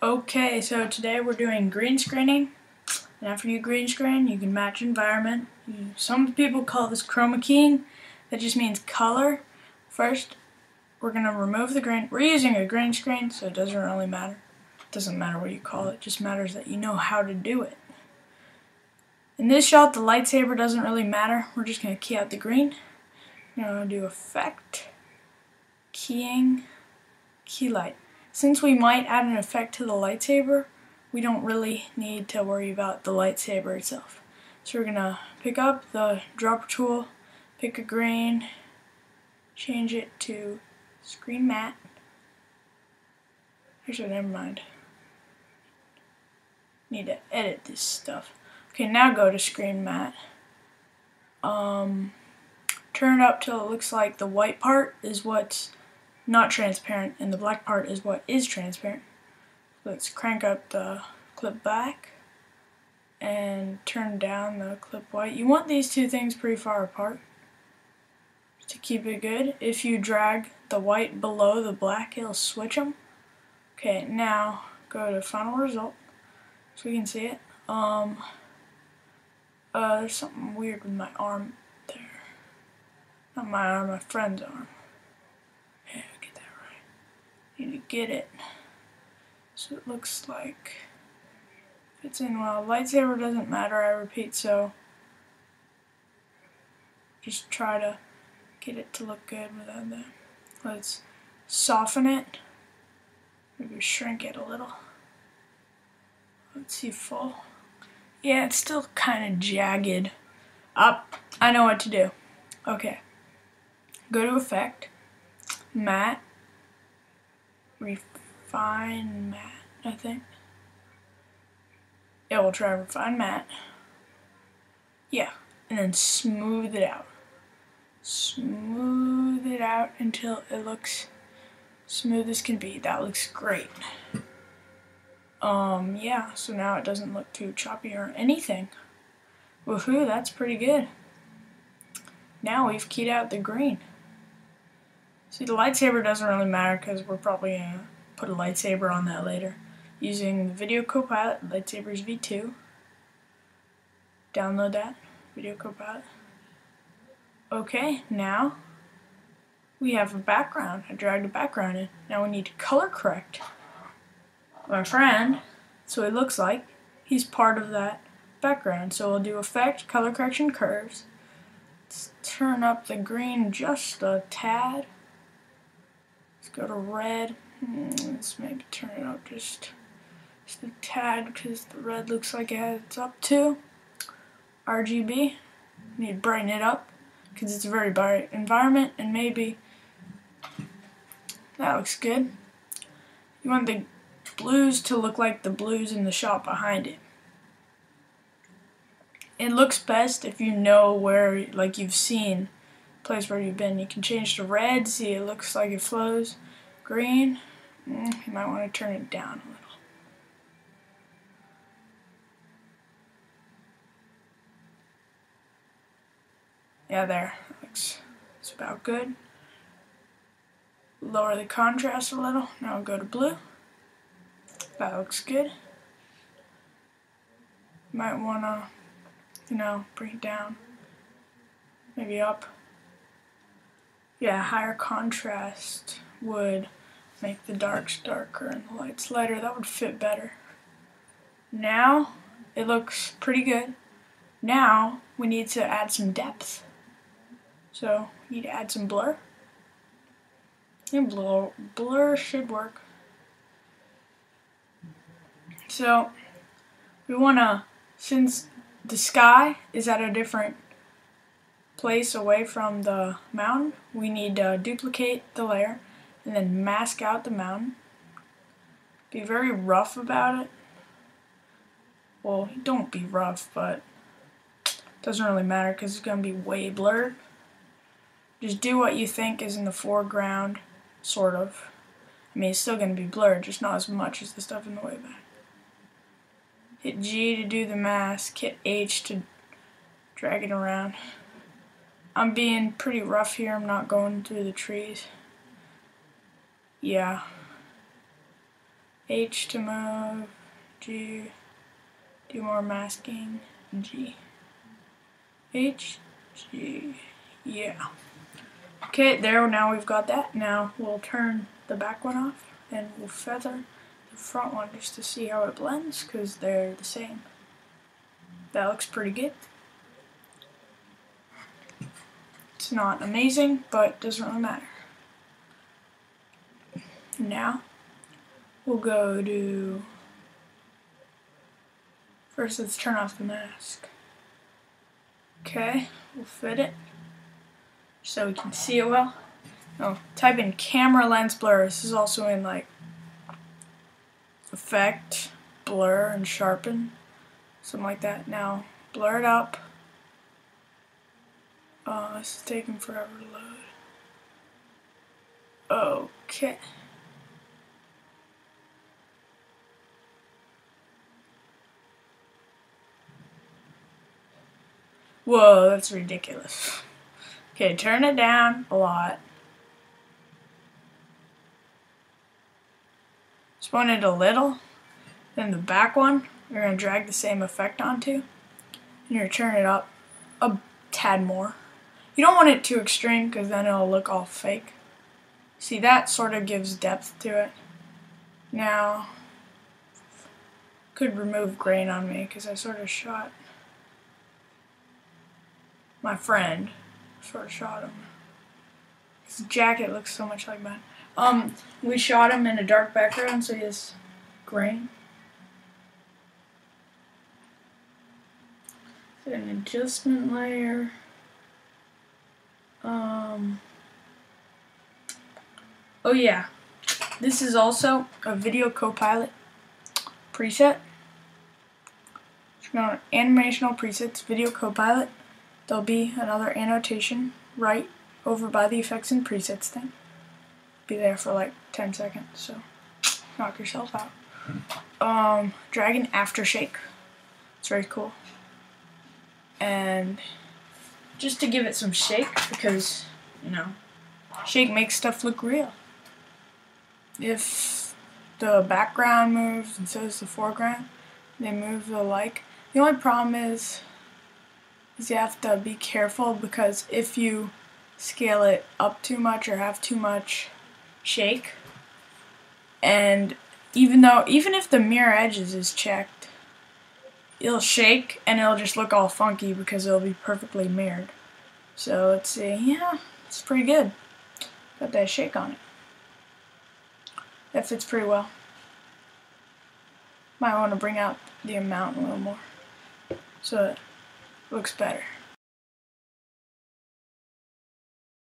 Okay, so today we're doing green screening, and after you green screen, you can match environment. Some people call this chroma keying. That just means color. First, we're going to remove the green. We're using a green screen, so it doesn't really matter. It doesn't matter what you call it, just matters that you know how to do it. In this shot, the lightsaber doesn't really matter. We're just going to key out the green. We're going to do effect, keying, key light. Since we might add an effect to the lightsaber, we don't really need to worry about the lightsaber itself. So we're going to pick up the dropper tool, pick a green, change it to screen matte. Actually, never mind. Need to edit this stuff. Okay, now go to screen matte. Turn it up till it looks like the white part is what's not transparent and the black part is what is transparent. Let's crank up the clip back and turn down the clip white. You want these two things pretty far apart to keep it good. If you drag the white below the black, it'll switch them. Okay, now go to final result so we can see it. There's something weird with my arm there. Not my arm, my friend's arm. Yeah, get that right. Need to get it so it looks like fits in well. Lightsaber doesn't matter, I repeat, so just try to get it to look good without that. Let's soften it. Maybe shrink it a little. Let's see full. Yeah, it's still kind of jagged. I know what to do. Okay. Go to effect, matte, refine matte, I think. Yeah, we'll try refine matte. Yeah, and then smooth it out. Smooth it out until it looks smooth as can be. That looks great. Yeah, so now it doesn't look too choppy or anything. Woohoo, that's pretty good. Now we've keyed out the green. See, the lightsaber doesn't really matter because we're probably going to put a lightsaber on that later. Using the Video Copilot, Lightsabers V2. Download that, Video Copilot. Okay, now we have a background. I dragged a background in. Now we need to color correct my friend so it looks like he's part of that background. So we'll do effect, color correction curves. Let's turn up the green just a tad. Let's go to red. Let's maybe turn it up just a tad because the red looks like it's up to RGB. Need to brighten it up because it's a very bright environment, and maybe that looks good. You want the blues to look like the blues in the shot behind it. It looks best if you know where, like you've seen place where you've been. You can change to red, see it looks like it flows. Green, you might want to turn it down a little. Yeah, there, it's about good. Lower the contrast a little. Now we'll go to blue. That looks good. Might want to, bring it down. Maybe up. Yeah, higher contrast would make the darks darker and the lights lighter. That would fit better. Now, it looks pretty good. Now, we need to add some depth. So, we need to add some blur. And blur should work. So, we want to, since the sky is at a different place away from the mountain, we need to duplicate the layer and then mask out the mountain. Be very rough about it. Well, don't be rough, but it doesn't really matter because it's going to be way blurred. Just do what you think is in the foreground, sort of. I mean, it's still going to be blurred, just not as much as the stuff in the way back. Hit G to do the mask, hit H to drag it around. I'm being pretty rough here, I'm not going through the trees. Yeah. H to move, G, do more masking, G, H, G, yeah. Okay, there, now we've got that. Now we'll turn the back one off and we'll feather the front one just to see how it blends, because they're the same. That looks pretty good. It's not amazing, but it doesn't really matter. Now we'll go to, first let's turn off the mask. Okay, we'll fit it so we can see it well. Oh, type in camera lens blur. This is also in like effect, blur, and sharpen, something like that. Now blur it up. Oh, this is taking forever to load. Okay. Whoa, that's ridiculous. Okay, turn it down a lot. Spin it a little. Then the back one, you're going to drag the same effect onto. And you're going to turn it up a tad more. You don't want it too extreme because then it'll look all fake. See, that sort of gives depth to it. Now, could remove grain on me because I sort of shot my friend. Sort of shot him. His jacket looks so much like mine. We shot him in a dark background, so he has grain. An adjustment layer. Oh yeah, this is also a video copilot preset. If you go on animational presets, video copilot, there'll be another annotation right over by the effects and presets thing. Be there for like 10 seconds, so knock yourself out. Drag an aftershake. It's very cool. And just to give it some shake, because, you know, shake makes stuff look real. If the background moves and so does the foreground, they move alike. The only problem is you have to be careful, because if you scale it up too much or have too much shake, and even if the mirror edges is checked, it'll shake and it'll just look all funky because it'll be perfectly mirrored. So let's see, yeah, it's pretty good. Got that shake on it. That fits pretty well. Might want to bring out the amount a little more so it looks better.